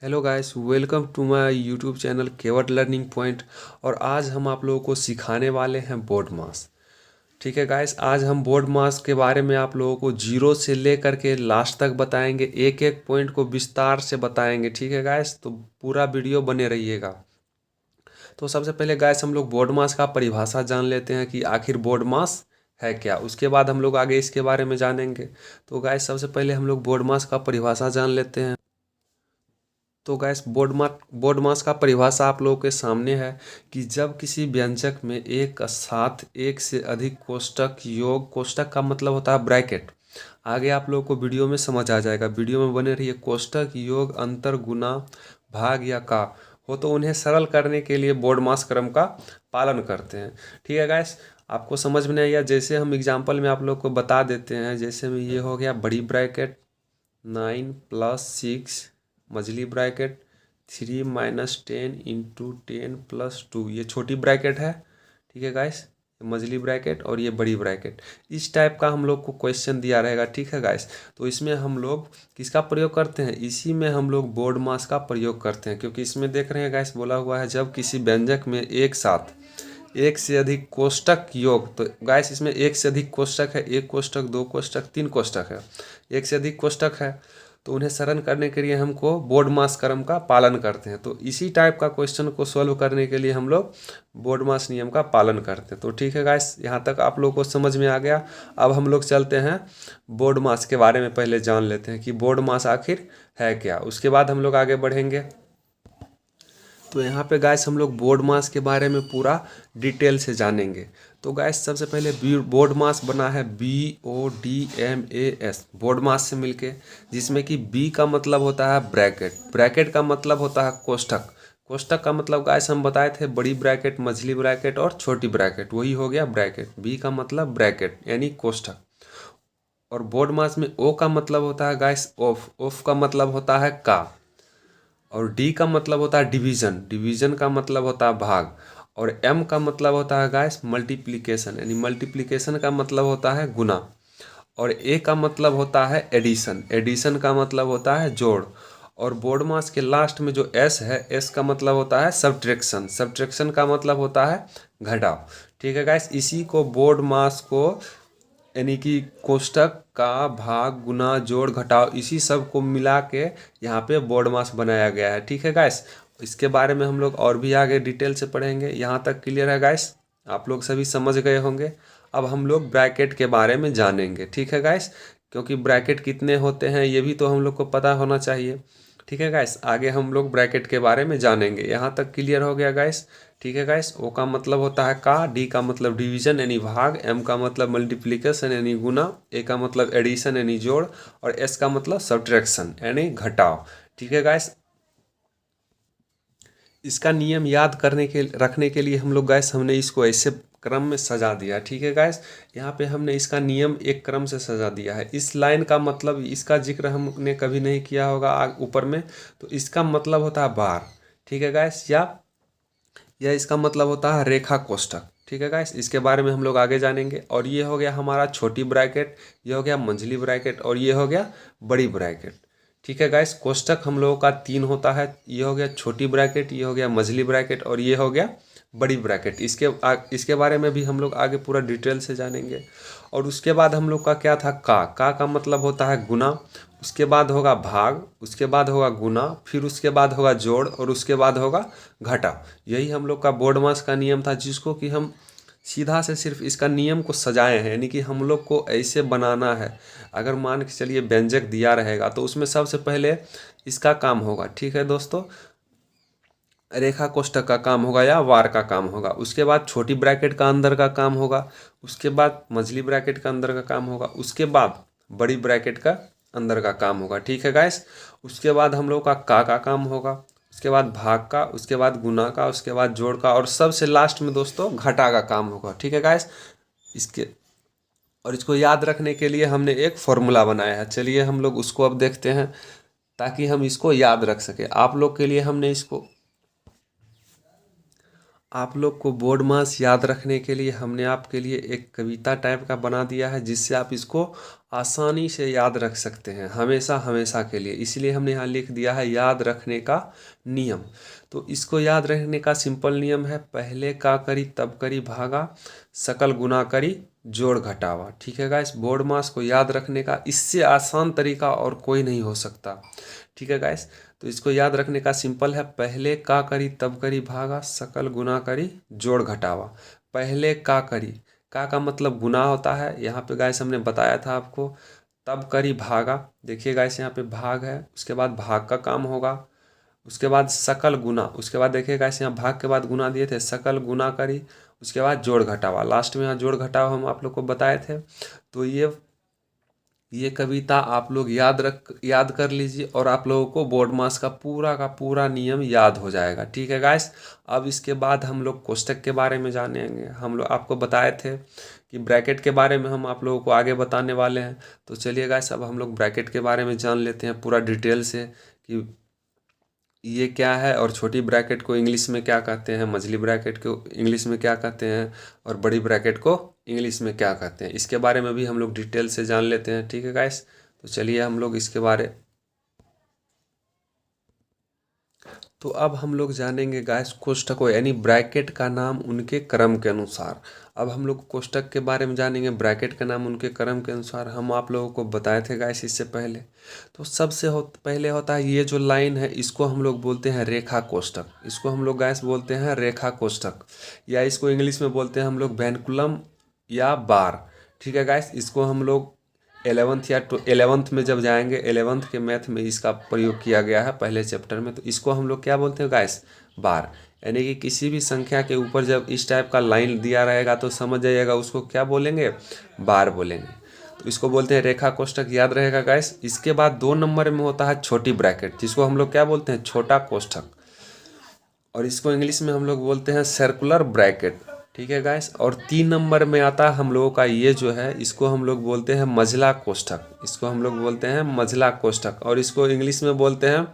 Hello guys, welcome to my YouTube channel Kevat learning point. और आज हम आप लोगों को सिखाने वाले हैं बोर्ड मास। ठीक है गाइस, आज हम बोर्ड मास के बारे में आप लोगों को जीरो से लेकर के लास्ट तक बताएंगे, एक एक पॉइंट को विस्तार से बताएंगे। ठीक है गाइस, तो पूरा वीडियो बने रहिएगा। तो सबसे पहले गाइस हम लोग बोर्ड मास का परिभाषा जान लेते हैं कि आखिर बोर्ड मास है क्या। उसके बाद हम लोग आगे इसके बारे में जानेंगे। तो गाइस सबसे पहले हम लोग बोर्ड मास का परिभाषा जान लेते हैं। तो गैस बोर्ड मास का परिभाषा आप लोगों के सामने है कि जब किसी व्यंजक में एक साथ एक से अधिक कोष्टक योग, कोष्टक का मतलब होता है ब्रैकेट। आगे आप लोगों को वीडियो में समझ आ जाएगा, वीडियो में बने रहिए। कोष्टक योग अंतर गुना भाग या का हो तो उन्हें सरल करने के लिए बोर्ड मास क्रम का पालन करते हैं। ठीक है गैस, आपको समझ में नहीं आया, जैसे हम एग्जाम्पल में आप लोग को बता देते हैं। जैसे में ये हो गया बड़ी ब्रैकेट 9 + 6 मझली ब्रैकेट 3 - 10 × 10 + 2, ये छोटी ब्रैकेट है। ठीक है गाइस, मझली ब्रैकेट और ये बड़ी ब्रैकेट। इस टाइप का हम लोग को क्वेश्चन दिया रहेगा। ठीक है गाइस, तो इसमें हम लोग किसका प्रयोग करते हैं, इसी में हम लोग बोर्ड मास का प्रयोग करते हैं। क्योंकि इसमें देख रहे हैं गाइस, बोला हुआ है जब किसी व्यंजक में एक साथ एक से अधिक कोष्टक योग। तो गाइस इसमें एक से अधिक कोष्टक है, एक कोष्टक, दो कोष्टक, तीन कोष्टक है, एक से अधिक कोष्टक है। तो उन्हें सरल करने के लिए हमको बोर्ड मास क्रम का पालन करते हैं। तो इसी टाइप का क्वेश्चन को सॉल्व करने के लिए हम लोग बोर्ड मास नियम का पालन करते हैं। तो ठीक है गाइस, यहाँ तक आप लोगों को समझ में आ गया। अब हम लोग चलते हैं बोर्ड मास के बारे में, पहले जान लेते हैं कि बोर्ड मास आखिर है क्या। उसके बाद हम लोग आगे बढ़ेंगे। तो यहाँ पे गाइस हम लोग बोर्ड मास के बारे में पूरा डिटेल से जानेंगे। तो गाइस सबसे पहले बोर्ड मास बना है BODMAS, बोर्ड मास से मिलके, जिसमें कि B का मतलब होता है ब्रैकेट, ब्रैकेट का मतलब होता है कोष्टक, कोष्टक का मतलब गाइस हम बताए थे बड़ी ब्रैकेट, मझली ब्रैकेट और छोटी ब्रैकेट, वही हो गया ब्रैकेट। B का मतलब ब्रैकेट यानी कोष्टक। और बोर्ड मास में O का मतलब होता है गाइस ऑफ, ऑफ का मतलब होता है का। और डी का मतलब होता है डिवीजन, डिवीजन का मतलब होता है भाग। और एम का मतलब होता है गाइस मल्टीप्लिकेशन, यानी मल्टीप्लिकेशन का मतलब होता है गुना। और ए का मतलब होता है एडिशन, एडिशन का मतलब होता है जोड़। और बोर्ड मास के लास्ट में जो एस है, एस का मतलब होता है सब्ट्रैक्शन, सब्ट्रैक्शन का मतलब होता है घटाव। ठीक है गाइस, इसी को बोर्ड मास को यानी कि कोष्टक का भाग गुना जोड़ घटाव, इसी सब को मिला के यहाँ पे बोर्ड मास बनाया गया है। ठीक है गाइस, इसके बारे में हम लोग और भी आगे डिटेल से पढ़ेंगे। यहाँ तक क्लियर है गाइस, आप लोग सभी समझ गए होंगे। अब हम लोग ब्रैकेट के बारे में जानेंगे। ठीक है गाइस, क्योंकि ब्रैकेट कितने होते हैं ये भी तो हम लोग को पता होना चाहिए। ठीक है गाइस, आगे हम लोग ब्रैकेट के बारे में जानेंगे। यहाँ तक क्लियर हो गया गाइस। ठीक है गाइस, ओ का मतलब होता है का, डी का मतलब डिवीजन यानी भाग, एम का मतलब मल्टीप्लिकेशन यानी गुना, ए का मतलब एडिशन यानी जोड़, और एस का मतलब सब्ट्रैक्शन यानी घटाव। ठीक है गाइस, इसका नियम याद करने के रखने के लिए हम लोग गाइस हमने इसको ऐसे क्रम में सजा दिया। ठीक है गाइस, यहाँ पे हमने इसका नियम एक क्रम से सजा दिया है। इस लाइन का मतलब, इसका जिक्र हमने कभी नहीं किया होगा ऊपर में, तो इसका मतलब होता है बार। ठीक है गाइस, या इसका मतलब होता है रेखा कोष्ठक। ठीक है गाइस, इसके बारे में हम लोग आगे जानेंगे। और ये हो गया हमारा छोटी ब्रैकेट, ये हो गया मंझली ब्रैकेट, और ये हो गया बड़ी ब्रैकेट। ठीक है गाइस, कोष्ठक हम लोगों का 3 होता है। ये हो गया छोटी ब्रैकेट, ये हो गया मझली ब्रैकेट, और ये हो गया बड़ी ब्रैकेट। इसके बारे में भी हम लोग आगे पूरा डिटेल से जानेंगे। और उसके बाद हम लोग का क्या था, का मतलब होता है गुना, उसके बाद होगा भाग, उसके बाद होगा गुना, फिर उसके बाद होगा जोड़, और उसके बाद होगा घटा। यही हम लोग का बोर्ड मास का नियम था, जिसको कि हम सीधा से सिर्फ इसका नियम को सजाए हैं, यानी कि हम लोग को ऐसे बनाना है। अगर मान के चलिए व्यंजक दिया रहेगा तो उसमें सबसे पहले इसका काम होगा। ठीक है दोस्तों, रेखा कोष्ठक का काम होगा या वार का काम होगा। उसके बाद छोटी ब्रैकेट का अंदर का काम होगा, उसके बाद मझली ब्रैकेट का अंदर का काम होगा, उसके बाद बड़ी ब्रैकेट का अंदर का काम होगा। ठीक है गाइस, उसके बाद हम लोग का काम होगा, उसके बाद भाग का, उसके बाद गुना का, उसके बाद जोड़ का, और सबसे लास्ट में दोस्तों घटा का काम होगा। ठीक है गाइस, इसके और इसको याद रखने के लिए हमने एक फॉर्मूला बनाया है। चलिए हम लोग उसको अब देखते हैं, ताकि हम इसको याद रख सके। आप लोग के लिए हमने इसको आप लोग को बोर्ड मास याद रखने के लिए हमने आपके लिए एक कविता टाइप का बना दिया है, जिससे आप इसको आसानी से याद रख सकते हैं हमेशा हमेशा के लिए। इसलिए हमने यहाँ लिख दिया है याद रखने का नियम। तो इसको याद रखने का सिंपल नियम है, पहले का करी तब करी भागा, सकल गुना करी जोड़ घटावा। ठीक है गाइस, बोर्ड मास को याद रखने का इससे आसान तरीका और कोई नहीं हो सकता। ठीक है गाइस, तो इसको याद रखने का सिंपल है, पहले का करी तब करी भागा, सकल गुना करी जोड़ घटावा। पहले का मतलब गुना होता है, यहाँ पे गाइस हमने बताया था आपको। तब करी भागा, देखिए गाइस यहाँ पे भाग है, उसके बाद भाग का काम होगा। उसके बाद सकल गुना, उसके बाद देखिए गाइस यहाँ भाग के बाद गुना दिए थे, सकल गुना करी, उसके बाद जोड़ घटावा। लास्ट में यहाँ जोड़ घटावा हम आप लोग को बताए थे। तो ये कविता आप लोग याद कर लीजिए और आप लोगों को बोर्ड मास का पूरा नियम याद हो जाएगा। ठीक है गाइस, अब इसके बाद हम लोग कोष्टक के बारे में जानेंगे। हम लोग आपको बताए थे कि ब्रैकेट के बारे में हम आप लोगों को आगे बताने वाले हैं। तो चलिए गाइस, अब हम लोग ब्रैकेट के बारे में जान लेते हैं पूरा डिटेल से कि ये क्या है और छोटी ब्रैकेट को इंग्लिश में क्या कहते हैं, मझली ब्रैकेट को इंग्लिश में क्या कहते हैं और बड़ी ब्रैकेट को इंग्लिश में क्या कहते हैं, इसके बारे में भी हम लोग डिटेल से जान लेते हैं। ठीक है गाइस, तो चलिए हम लोग इसके बारे तो अब हम लोग जानेंगे गाइस कोष्ठकों यानी ब्रैकेट का नाम उनके क्रम के अनुसार। अब हम लोग कोष्ठक के बारे में जानेंगे, ब्रैकेट का नाम उनके क्रम के अनुसार हम आप लोगों को बताए थे गाइस इससे पहले। तो पहले होता है ये जो लाइन है, इसको हम लोग बोलते हैं रेखा कोष्ठक। इसको हम लोग गाइस बोलते हैं रेखा कोष्ठक, या इसको इंग्लिश में बोलते हैं हम लोग वेनकुलम या बार। ठीक है गाइस, इसको हम लोग 11th में जब जाएंगे, 11th के मैथ में इसका प्रयोग किया गया है पहले चैप्टर में। तो इसको हम लोग क्या बोलते हैं गाइस, बार। यानी कि किसी भी संख्या के ऊपर जब इस टाइप का लाइन दिया रहेगा तो समझ जाइएगा उसको क्या बोलेंगे, बार बोलेंगे। तो इसको बोलते हैं रेखा कोष्ठक, याद रहेगा गाइस। इसके बाद 2 नंबर में होता है छोटी ब्रैकेट, जिसको हम लोग क्या बोलते हैं, छोटा कोष्ठक, और इसको इंग्लिश में हम लोग बोलते हैं सर्कुलर ब्रैकेट। ठीक है गाइस, और 3 नंबर में आता है हम लोगों का ये जो है, इसको हम लोग बोलते हैं मझला कोष्ठक। इसको हम लोग बोलते हैं मझला कोष्ठक, और इसको इंग्लिश में बोलते हैं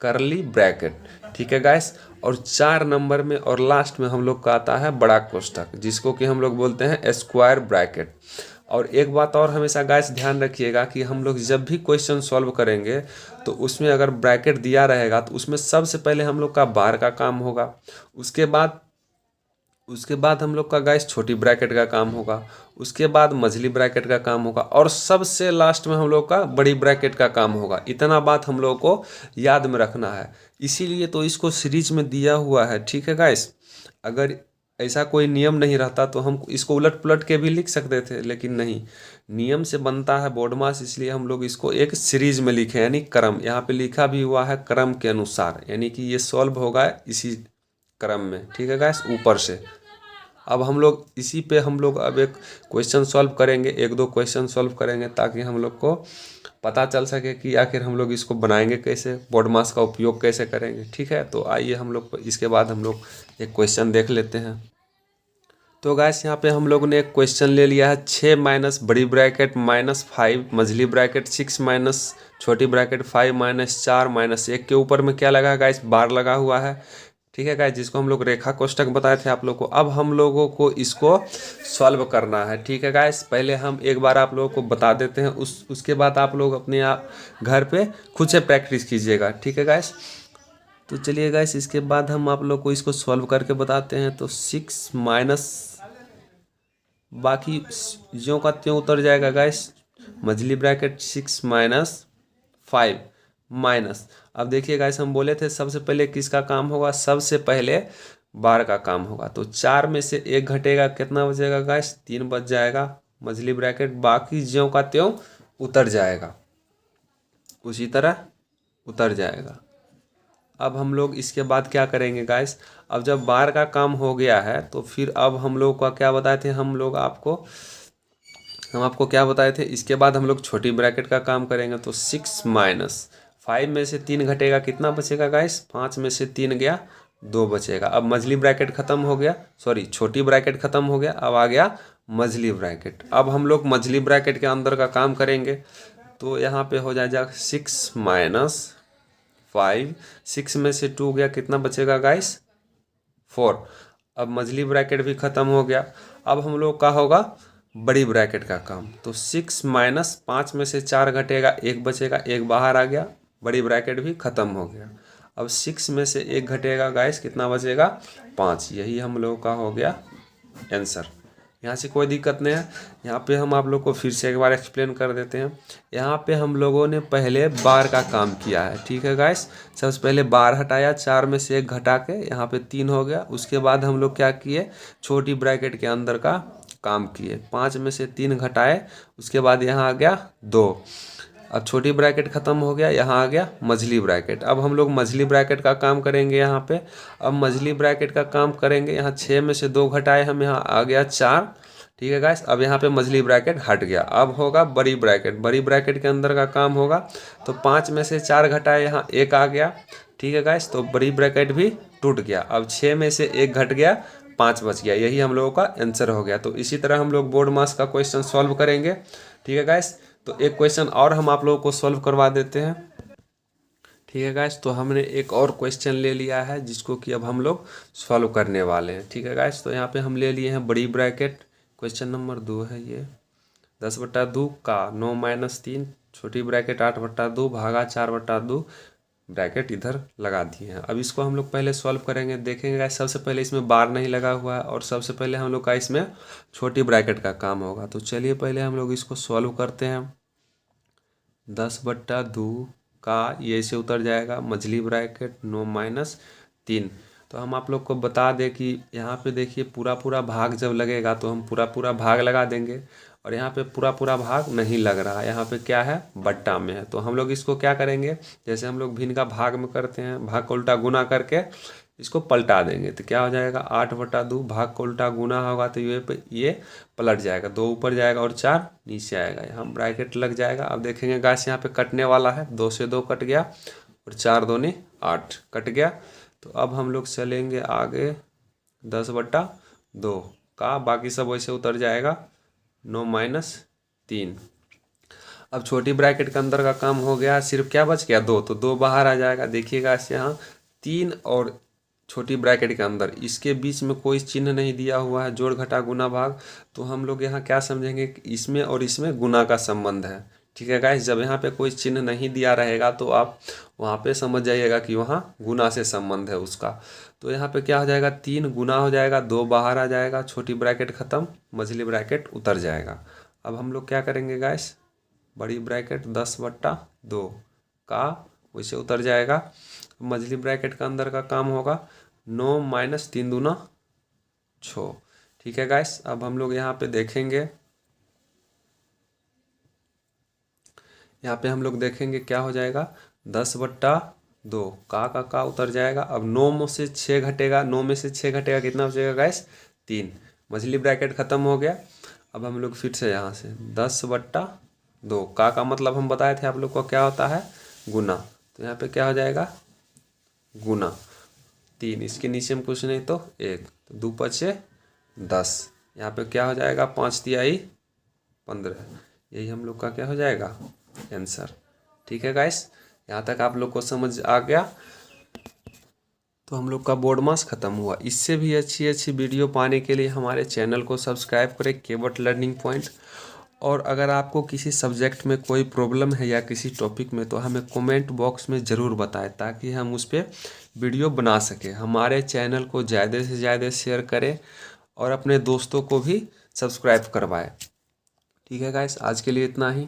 करली ब्रैकेट। ठीक है गाइस, और 4 नंबर में और लास्ट में हम लोग का आता है बड़ा कोष्ठक, जिसको कि हम लोग बोलते हैं स्क्वायर ब्रैकेट। और एक बात और हमेशा गाइस ध्यान रखिएगा कि हम लोग जब भी क्वेश्चन सॉल्व करेंगे तो उसमें अगर ब्रैकेट दिया रहेगा तो उसमें सबसे पहले हम लोग का बार का काम होगा, उसके बाद हम लोग का गाइस छोटी ब्रैकेट का काम होगा, उसके बाद मझली ब्रैकेट का काम होगा, और सबसे लास्ट में हम लोग का बड़ी ब्रैकेट का काम होगा। इतना बात हम लोग को याद में रखना है, इसीलिए तो इसको सीरीज में दिया हुआ है। ठीक है गाइस, अगर ऐसा कोई नियम नहीं रहता तो हम इसको उलट पुलट के भी लिख सकते थे, लेकिन नहीं, नियम से बनता है बोर्ड मास, इसलिए हम लोग इसको एक सीरीज में लिखे, यानी क्रम। यहाँ पे लिखा भी हुआ है क्रम के अनुसार, यानी कि ये सॉल्व होगा इसी क्रम में। ठीक है गाइस, ऊपर से। अब हम लोग इसी पे हम लोग अब एक क्वेश्चन सॉल्व करेंगे, 1-2 क्वेश्चन सॉल्व करेंगे, ताकि हम लोग को पता चल सके कि आखिर हम लोग इसको बनाएंगे कैसे, बोर्ड मास का उपयोग कैसे करेंगे। ठीक है, तो आइए हम लोग इसके बाद हम लोग एक क्वेश्चन देख लेते हैं। तो गाइस यहाँ पे हम लोग ने एक क्वेश्चन ले लिया है, 6 माइनस बड़ी ब्रैकेट माइनस 5 मझली ब्रैकेट, 6 माइनस छोटी ब्रैकेट 5 माइनस 4 माइनस 1 के ऊपर में क्या लगा है गाइस, बार लगा हुआ है। ठीक है गाइस, जिसको हम लोग रेखा कोष्ठक बताए थे आप लोग को। अब हम लोगों को इसको सॉल्व करना है। ठीक है गाइस, पहले हम एक बार आप लोगों को बता देते हैं, उसके बाद आप लोग अपने आप घर पे खुद से प्रैक्टिस कीजिएगा। ठीक है गाइस, तो चलिए गाइस, इसके बाद हम आप लोग को इसको सॉल्व करके बताते हैं। तो 6 माइनस, बाकी ज्यों का त्यों उतर जाएगा गाइस, मझली ब्रैकेट 6 माइनस 5 माइनस, अब देखिए गाइस हम बोले थे सबसे पहले किसका काम होगा, सबसे पहले बार का काम होगा। तो 4 में से 1 घटेगा, कितना बचेगा गाइस, 3 बच जाएगा मझली ब्रैकेट, बाकी ज्यों का त्यों उतर जाएगा, उसी तरह उतर जाएगा। अब हम लोग इसके बाद क्या करेंगे गाइस, अब जब बार का काम हो गया है तो फिर अब हम लोग का क्या बताए थे, हम आपको क्या बताए थे, इसके बाद हम लोग छोटी ब्रैकेट का काम करेंगे। तो 6 माइनस 5 में से 3 घटेगा, कितना बचेगा गाइस, 5 में से 3 गया, 2 बचेगा। अब मझली ब्रैकेट खत्म हो गया, सॉरी छोटी ब्रैकेट खत्म हो गया, अब आ गया मझली ब्रैकेट। अब हम लोग मझली ब्रैकेट के अंदर का काम करेंगे। तो यहाँ पे हो जाएगा 6 माइनस 5, 6 में से 2 गया, कितना बचेगा गाइस, 4। अब मझली ब्रैकेट भी ख़त्म हो गया। अब हम लोग का होगा बड़ी ब्रैकेट का काम। तो 6 माइनस 5 में से 4 घटेगा, 1 बचेगा, 1 बाहर आ गया, बड़ी ब्रैकेट भी ख़त्म हो गया। अब 6 में से 1 घटेगा गाइस, कितना बचेगा? 5। यही हम लोग का हो गया आंसर। यहाँ से कोई दिक्कत नहीं है। यहाँ पे हम आप लोग को फिर से एक बार एक्सप्लेन कर देते हैं। यहाँ पे हम लोगों ने पहले बार का काम किया है, ठीक है गाइस। सबसे पहले बार हटाया, 4 में से 1 घटा के यहाँ पे 3 हो गया। उसके बाद हम लोग क्या किए, छोटी ब्रैकेट के अंदर का काम किए, 5 में से 3 घटाए, उसके बाद यहाँ आ गया 2। अब छोटी ब्रैकेट ख़त्म हो गया, यहाँ आ गया मझली ब्रैकेट। अब हम लोग मझली ब्रैकेट का काम करेंगे यहाँ पे। अब मझली ब्रैकेट का काम करेंगे, यहाँ 6 में से 2 घटाए हम, यहाँ आ गया 4, ठीक है गाइस। अब यहाँ पे मझली ब्रैकेट हट गया। अब होगा बड़ी ब्रैकेट। बड़ी ब्रैकेट के अंदर का काम होगा, तो 5 में से 4 घटाए, यहाँ 1 आ गया, ठीक है गाइस। तो बड़ी ब्रैकेट भी टूट गया। अब 6 में से 1 घट गया, 5 बच गया। यही हम लोगों का आंसर हो गया। तो इसी तरह हम लोग बोर्ड मास का क्वेश्चन सॉल्व करेंगे, ठीक है गाइस। तो एक क्वेश्चन और हम आप लोगों को सॉल्व करवा देते हैं, ठीक है गाइस। तो हमने एक और क्वेश्चन ले लिया है जिसको कि अब हम लोग सॉल्व करने वाले हैं, ठीक है गाइस। तो यहाँ पे हम ले लिए हैं बड़ी ब्रैकेट, क्वेश्चन नंबर 2 है ये। 10/2 का 9 माइनस 3, छोटी ब्रैकेट 8/2 भागा 4/2, ब्रैकेट इधर लगा दिए हैं। अब इसको हम लोग पहले सॉल्व करेंगे, देखेंगे गाइस। सबसे पहले इसमें बार नहीं लगा हुआ है और सबसे पहले हम लोग का इसमें छोटी ब्रैकेट का काम होगा। तो चलिए पहले हम लोग इसको सॉल्व करते हैं। 10/2 का ये ऐसे उतर जाएगा, मझली ब्रैकेट 9 माइनस 3। तो हम आप लोग को बता दें कि यहाँ पे देखिए पूरा पूरा भाग जब लगेगा तो हम पूरा पूरा भाग लगा देंगे, और यहाँ पे पूरा पूरा भाग नहीं लग रहा है, यहाँ पे क्या है, बट्टा में है। तो हम लोग इसको क्या करेंगे, जैसे हम लोग भिन्न का भाग में करते हैं, भाग को उल्टा गुना करके इसको पलटा देंगे। तो क्या हो जाएगा, 8/2 भाग को उल्टा गुना होगा तो ये पलट जाएगा, 2 ऊपर जाएगा और 4 नीचे आएगा, यहाँ ब्रैकेट लग जाएगा। अब देखेंगे गाइस यहाँ पे कटने वाला है, 2 से 2 कट गया और 4 दूनी 8 कट गया। तो अब हम लोग चलेंगे आगे, 10/2 का बाकी सब वैसे उतर जाएगा, 9 माइनस 3। अब छोटी ब्रैकेट के अंदर का काम हो गया, सिर्फ क्या बच गया, 2। तो 2 बाहर आ जाएगा। देखिएगा यहाँ 3 और छोटी ब्रैकेट के अंदर इसके बीच में कोई चिन्ह नहीं दिया हुआ है, जोड़ घटा गुना भाग। तो हम लोग यहाँ क्या समझेंगे कि इसमें और इसमें गुना का संबंध है, ठीक है गाइस। जब यहाँ पे कोई चिन्ह नहीं दिया रहेगा तो आप वहाँ पे समझ जाइएगा कि वहाँ गुना से संबंध है उसका। तो यहाँ पे क्या हो जाएगा, 3 गुना हो जाएगा, 2 बाहर आ जाएगा, छोटी ब्रैकेट ख़त्म, मझली ब्रैकेट उतर जाएगा। अब हम लोग क्या करेंगे गाइस, बड़ी ब्रैकेट 10/2 का वैसे उतर जाएगा, मझली ब्रैकेट का अंदर का काम होगा 9 माइनस 3 दूना 6, ठीक है गाइस। अब हम लोग यहाँ पे देखेंगे, यहाँ पे हम लोग देखेंगे क्या हो जाएगा, 10/2 का उतर जाएगा। अब 9 में से 6 घटेगा, 9 में से 6 घटेगा, कितना बचेगा गाइस, 3। मझली ब्रैकेट ख़त्म हो गया। अब हम लोग फिर से यहाँ से 10/2 का मतलब हम बताए थे आप लोग को क्या होता है, गुना। तो यहाँ पे क्या हो जाएगा, गुना 3, इसके नीचे में कुछ नहीं तो 1, तो 2 5 10। यहाँ पे क्या हो जाएगा, 5 तिहाई 15। यही हम लोग का क्या हो जाएगा, आंसर, ठीक है गाइस। यहाँ तक आप लोग को समझ आ गया। तो हम लोग का बोर्ड मास ख़त्म हुआ। इससे भी अच्छी अच्छी वीडियो पाने के लिए हमारे चैनल को सब्सक्राइब करें, केवट लर्निंग पॉइंट। और अगर आपको किसी सब्जेक्ट में कोई प्रॉब्लम है या किसी टॉपिक में, तो हमें कमेंट बॉक्स में ज़रूर बताएं ताकि हम उस पर वीडियो बना सकें। हमारे चैनल को ज़्यादा से ज़्यादा शेयर करें और अपने दोस्तों को भी सब्सक्राइब करवाएं, ठीक है गाइस। आज के लिए इतना ही।